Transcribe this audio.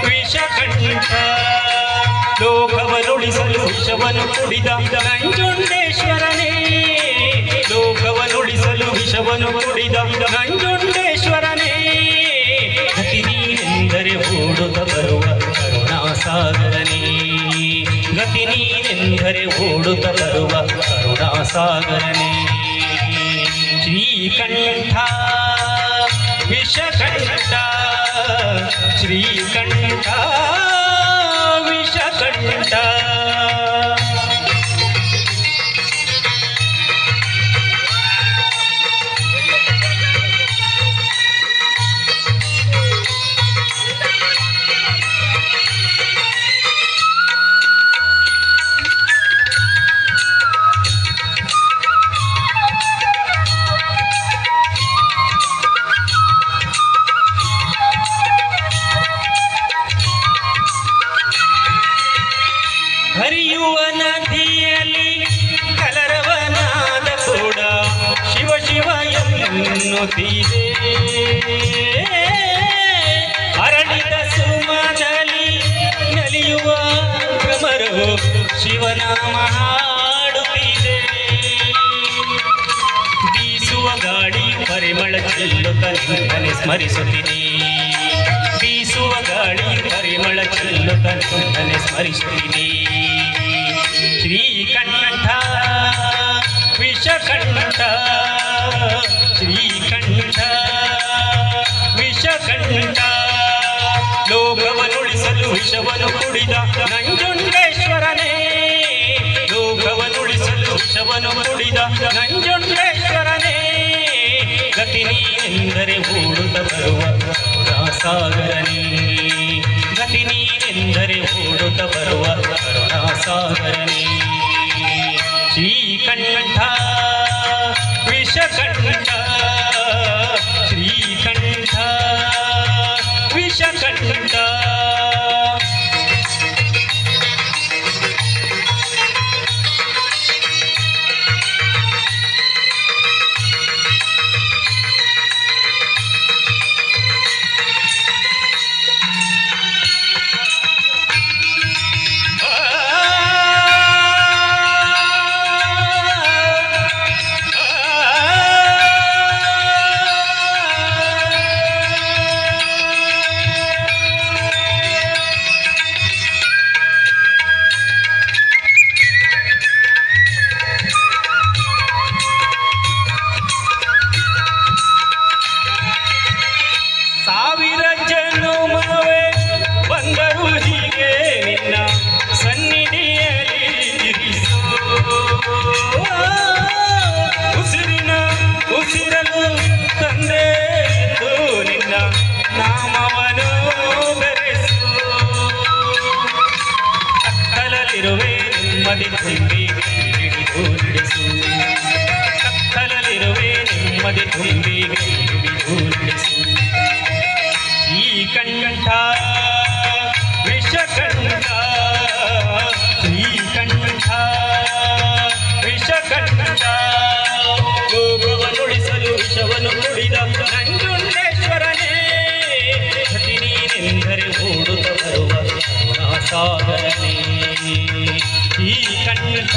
ವಿಷಕಂಠ ಲೋಕವನುಳಿಸಲು ವಿಷವನ್ನು ಕುಡಿದ ನಂಜುಂಡೇಶ್ವರನೇ, ಲೋಕವನುಳಿಸಲು ವಿಷವನ್ನು ಕುಡಿದ ನಂಜುಂಡೇಶ್ವರನೇ, ಗತಿ ನೀನೆಂದರೆ ಓಡುತ್ತ ಬರುವ ಕರುಣಾಸಾಗರನೇ, ಗತಿ ನೀನೆಂದರೆ ಓಡುತ್ತ ಬರುವ ಕರುಣಾಸಾಗರನೇ. ಶ್ರೀಕಂಠ ವಿಷಕಂಠ, ಶ್ರೀಕಂಠ ವಿಷಕಂಠ. ಹರಿಯುವ ನದಿಯಲ್ಲಿ ಕಲರವನಾದ ಕೂಡ ಶಿವ ಶಿವ ಎನ್ನುತ್ತಿದೆ, ಅರಳಿದ ಸುಮದಲ್ಲಿ ನಲಿಯುವ ಭ್ರಮರವು ಶಿವನಾಮ ಹಾಡುತ್ತಿದೆ. ಬೀಸುವ ಗಾಳಿ ಪರಿಮಳ ಚೆಲ್ಲುತ್ತ ನಿನ್ನನೆ ಸ್ಮರಿಸುತ್ತಿದೆ, ಬೀಸುವ ಗಾಳಿ ಪರಿಮಳ ಚೆಲ್ಲುತ್ತ ನಿನ್ನನೆ ಸ್ಮರಿಸುತ್ತಿದೆ. ಶ್ರೀಕಂಠ ವಿಷಕಂಠ, ಶ್ರೀಕಂಠ ವಿಷಕಂಠ ಲೋಕವನುಳಿಸಲು ವಿಷವನ್ನು ಕುಡಿದ ನಂಜುಂಡೇಶ್ವರನೇ, ಲೋಕವನುಳಿಸಲು ವಿಷವನ್ನು ಕುಡಿದ ನಂಜುಂಡೇಶ್ವರನೇ, ಗತಿ ನೀನೆಂದರೆ ಓಡುತ್ತ ಬರುವ ಕರುಣಾಸಾಗರನೇ, ಗತಿ ನೀನೆಂದರೆ ಓಡುತ್ತ ಬರುವ ಕರುಣಾಸಾಗರನೇ. ಶ್ರೀಕಂಠ ವಿಷಕಂಠ, ಶ್ರೀಕಂಠ ವಿಷಕಂಠ. ಉಸಿರಲು ತಂದೆ ನಿನ್ನ ನಾಮವನು ಬೆರೆಸು, ಕತ್ತಲಲ್ಲಿರುವೆ ನೆಮ್ಮದಿ ತುಂಬಿ ಹಿಡಿದು ನಡೆಸು, ಕತ್ತಲಲ್ಲಿರುವೆ ನೆಮ್ಮದಿ ತುಂಬಿ ಹಿಡಿದು ನಡೆಸು. ಶ್ರೀಕಂಠ ವಿಷಕಂಠ, ಶ್ರೀಕಂಠ ವಿಷಕಂಠ ಲೋಕವನುಳಿಸಲು ವಿಷವನ್ನು ಕುಡಿದ ನಂಜುಂಡೇಶ್ವರನೇ, ಗತಿ ನೀನೆಂದರೆ ಓಡುತ್ತ ಬರುವ ಕರುಣಾಸಾಗರನೇ. ಶ್ರೀಕಂಠ